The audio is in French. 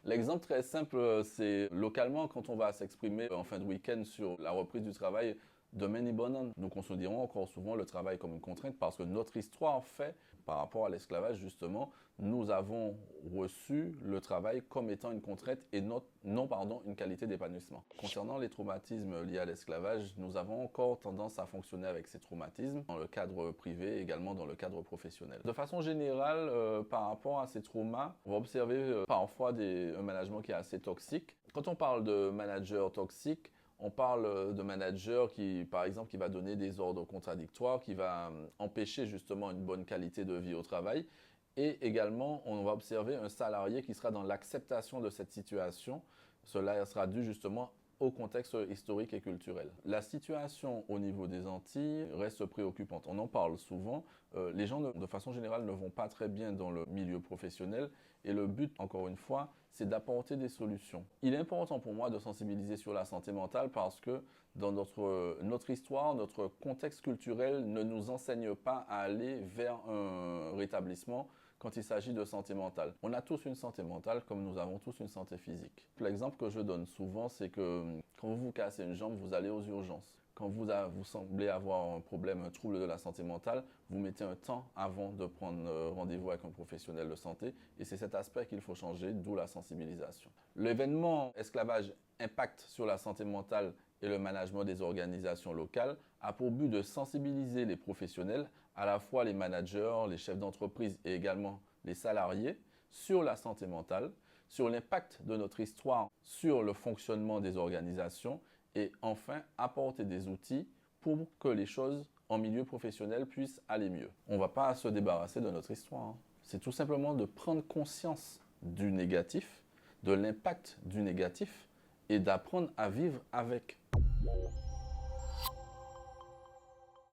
L'exemple très simple, c'est localement quand on va s'exprimer en fin de week-end sur la reprise du travail de Bonan. Nous considérons encore souvent le travail comme une contrainte parce que notre histoire fait, par rapport à l'esclavage justement, nous avons reçu le travail comme étant une contrainte et non, une qualité d'épanouissement. Concernant les traumatismes liés à l'esclavage, nous avons encore tendance à fonctionner avec ces traumatismes dans le cadre privé et également dans le cadre professionnel. De façon générale, par rapport à ces traumas, on va observer parfois un management qui est assez toxique. Quand on parle de manager toxique, on parle de manager qui, par exemple, qui va donner des ordres contradictoires, qui va empêcher justement une bonne qualité de vie au travail. Et également, on va observer un salarié qui sera dans l'acceptation de cette situation. Cela sera dû justement au contexte historique et culturel. La situation au niveau des Antilles reste préoccupante. On en parle souvent. Les gens, de façon générale, ne vont pas très bien dans le milieu professionnel. Et le but, encore une fois, c'est d'apporter des solutions. Il est important pour moi de sensibiliser sur la santé mentale parce que dans notre histoire, notre contexte culturel ne nous enseigne pas à aller vers un rétablissement quand il s'agit de santé mentale. On a tous une santé mentale comme nous avons tous une santé physique. L'exemple que je donne souvent, c'est que quand vous vous cassez une jambe, vous allez aux urgences. Quand vous semblez avoir un problème, un trouble de la santé mentale, vous mettez un temps avant de prendre rendez-vous avec un professionnel de santé et c'est cet aspect qu'il faut changer, d'où la sensibilisation. L'événement esclavage impact sur la santé mentale et le management des organisations locales a pour but de sensibiliser les professionnels, à la fois les managers, les chefs d'entreprise et également les salariés, sur la santé mentale, sur l'impact de notre histoire sur le fonctionnement des organisations et enfin apporter des outils pour que les choses en milieu professionnel puissent aller mieux. On ne va pas se débarrasser de notre histoire, hein. C'est tout simplement de prendre conscience du négatif, de l'impact du négatif et d'apprendre à vivre avec.